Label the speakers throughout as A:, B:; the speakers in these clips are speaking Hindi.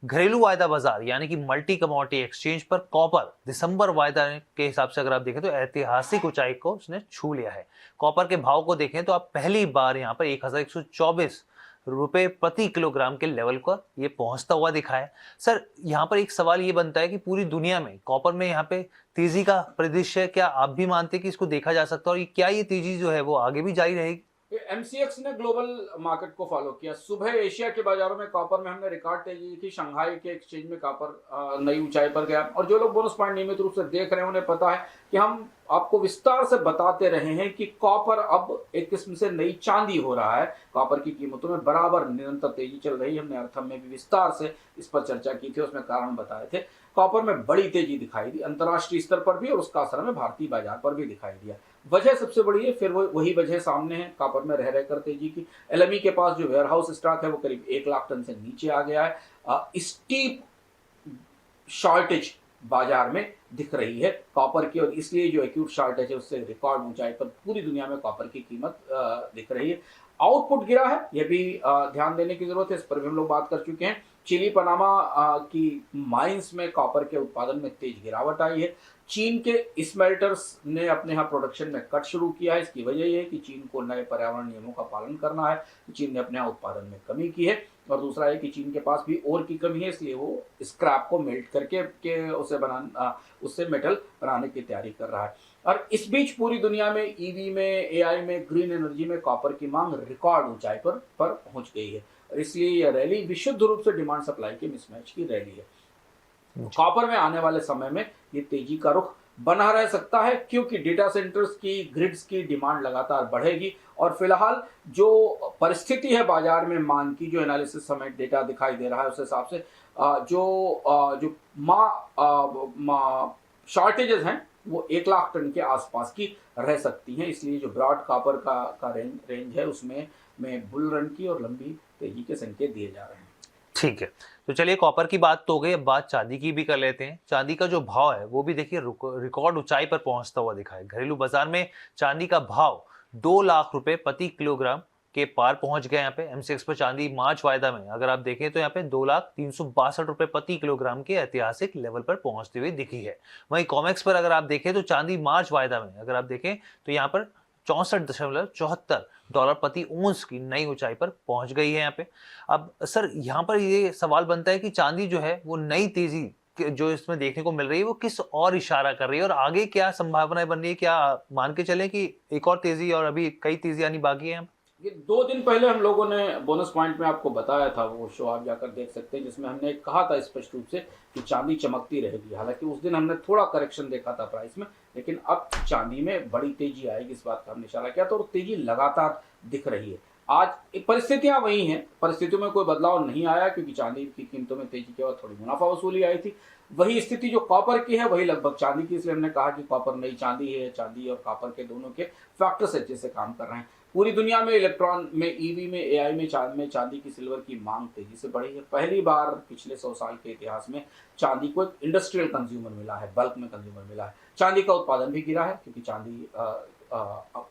A: घरेलू वायदा बाजार यानी कि मल्टी कमोडिटी एक्सचेंज पर कॉपर दिसंबर वायदा के हिसाब से अगर आप देखें तो ऐतिहासिक ऊंचाई को उसने छू लिया है। कॉपर के भाव को देखें तो आप पहली बार यहाँ पर 1124 रुपए प्रति किलोग्राम के लेवल पर ये पहुंचता हुआ दिखा है। सर, यहाँ पर एक सवाल ये बनता है कि पूरी दुनिया में कॉपर में यहाँ पे तेजी का परिदृश्य, क्या आप भी मानते हैं कि इसको देखा जा सकता है और क्या ये तेजी जो है वो आगे भी जारी रहेगी?
B: एमसीएक्स ने ग्लोबल मार्केट को फॉलो किया। सुबह एशिया के बाजारों में कॉपर में हमने रिकॉर्ड तेजी देखी। शंघाई के एक्सचेंज में कॉपर नई ऊंचाई पर गया। और जो लोग बोनस पॉइंट नियमित रूप से देख रहे हैं उन्हें पता है कि हम आपको विस्तार से बताते रहे हैं कि कॉपर अब एक किस्म से नई चांदी हो रहा है। कॉपर की कीमतों में बराबर निरंतर तेजी चल रही है। हमने अर्थम में भी विस्तार से इस पर चर्चा की थी, उसमें कारण बताए थे। कॉपर में बड़ी तेजी दिखाई दी अंतर्राष्ट्रीय स्तर पर भी और उसका असर हमें भारतीय बाजार पर भी दिखाई दिया। वजह सबसे बड़ी है, फिर वही वजह सामने है कॉपर में रह रहकर तेजी की। एलएमई के पास जो वेयरहाउस स्टॉक है वो करीब 1 लाख टन से नीचे आ गया है। स्टीप शॉर्टेज बाजार में दिख रही है कॉपर की, और इसलिए जो एक्यूट शॉर्टेज है उससे रिकॉर्ड ऊंचाई पर पूरी दुनिया में कॉपर की कीमत दिख रही है। आउटपुट गिरा है, यह भी ध्यान देने की जरूरत है। इस पर भी हम लोग बात कर चुके हैं। चिली पनामा की माइंस में कॉपर के उत्पादन में तेज गिरावट आई है। चीन के स्मेल्टर्स ने अपने यहाँ प्रोडक्शन में कट शुरू किया है। इसकी वजह यह है कि चीन को नए पर्यावरण नियमों का पालन करना है। चीन ने अपने यहाँ उत्पादन में कमी की है। और दूसरा है कि चीन के पास भी और की कमी है, इसलिए वो स्क्रैप को मेल्ट करके उससे मेटल बनाने की तैयारी कर रहा है। और इस बीच पूरी दुनिया में ईवी में, एआई में, ग्रीन एनर्जी में कॉपर की मांग रिकॉर्ड ऊंचाई पर पहुंच गई है। और इसलिए यह रैली विशुद्ध रूप से डिमांड सप्लाई के मिसमैच की रैली है। कॉपर में आने वाले समय में ये तेजी का रुख बना रह सकता है, क्योंकि डेटा सेंटर्स की, ग्रिड्स की डिमांड लगातार बढ़ेगी। और फिलहाल जो परिस्थिति है बाजार में मांग की, जो एनालिसिस हमें डेटा दिखाई दे रहा है उस हिसाब से जो शॉर्टेजेस हैं वो 1 लाख टन के आसपास की रह सकती हैं। इसलिए जो ब्रॉड कॉपर का रेंज है उसमें में बुल रन की और लंबी तेजी के संकेत दिए जा रहे हैं।
A: ठीक है, तो चलिए कॉपर की बात तो हो गई, अब बात चांदी की भी कर लेते हैं। चांदी का जो भाव है वो भी देखिए रिकॉर्ड ऊंचाई पर पहुंचता हुआ दिखा है। घरेलू बाजार में चांदी का भाव 2 लाख रुपए प्रति किलोग्राम के पार पहुंच गया। यहाँ पे एमसीएक्स पर चांदी मार्च वायदा में अगर आप देखें तो यहाँ पे 2,362 रुपए प्रति किलोग्राम के ऐतिहासिक लेवल पर पहुंचती हुई दिखी है। वहीं कॉमेक्स पर अगर आप देखें तो चांदी मार्च वायदा में अगर आप देखें तो यहाँ पर $64.74 प्रति ओंस की नई ऊंचाई पर पहुंच गई है यहाँ पे। अब सर, यहाँ पर ये सवाल बनता है कि चांदी जो है वो नई तेजी जो इसमें देखने को मिल रही है वो किस और इशारा कर रही है और आगे क्या संभावनाएं बन रही है? क्या मान के चलें कि एक और तेजी और अभी कई तेजी आनी बाकी है?
B: ये 2 दिन पहले हम लोगों ने बोनस पॉइंट में आपको बताया था, वो शो आप जाकर देख सकते हैं, जिसमें हमने कहा था स्पष्ट रूप से कि चांदी चमकती रहेगी। हालांकि उस दिन हमने थोड़ा करेक्शन देखा था प्राइस में, लेकिन अब चांदी में बड़ी तेजी आएगी इस बात का हमने इशारा किया था, और तेजी लगातार दिख रही है। आज परिस्थितियां वही हैं, परिस्थितियों में कोई बदलाव नहीं आया, क्योंकि चांदी की कीमतों में तेजी के बाद थोड़ी मुनाफा वसूली आई थी। वही स्थिति जो कॉपर की है वही लगभग चांदी की, इसलिए हमने कहा कि कॉपर नई चांदी है। चांदी और कॉपर के दोनों के फैक्टर्स अच्छे से काम कर रहे हैं। पूरी दुनिया में इलेक्ट्रॉन में, ईवी में, एआई में चांदी की, सिल्वर की मांग तेजी से बढ़ी है। पहली बार पिछले 100 साल के इतिहास में चांदी को एक इंडस्ट्रियल कंज्यूमर मिला है, बल्क में कंज्यूमर मिला है। चांदी का उत्पादन भी गिरा है, क्योंकि चांदी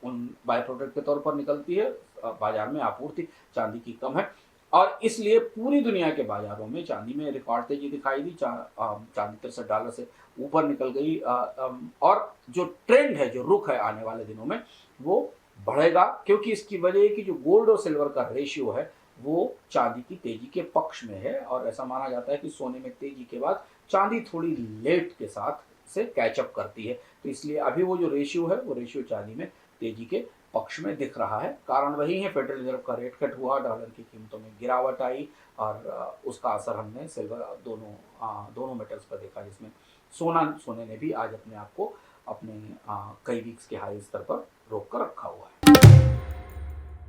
B: उन बाय प्रोडक्ट के तौर पर निकलती है। बाजार में आपूर्ति चांदी की कम है, और इसलिए पूरी दुनिया के बाजारों में चांदी में रिकॉर्ड तेजी दिखाई दी। चांदी $63 से ऊपर निकल गई। और जो ट्रेंड है, जो रुख है आने वाले दिनों में, वो बढ़ेगा, क्योंकि इसकी वजह है कि जो गोल्ड और सिल्वर का रेशियो है वो चांदी की तेजी के पक्ष में है। और ऐसा माना जाता है कि सोने में तेजी के बाद चांदी थोड़ी लेट के साथ से कैचअप करती है। तो इसलिए अभी वो जो रेशियो है वो रेशियो चांदी में तेजी के पक्ष में दिख रहा है। कारण वही है, फेडरल रिजर्व का रेट कट हुआ, डॉलर की कीमतों में गिरावट आई, और उसका असर हमने सिल्वर दोनों मेटल्स पर देखा, जिसमें सोने ने भी आज अपने आप को अपने कई वीक्स के हाई स्तर पर रोक कर रखा हुआ है।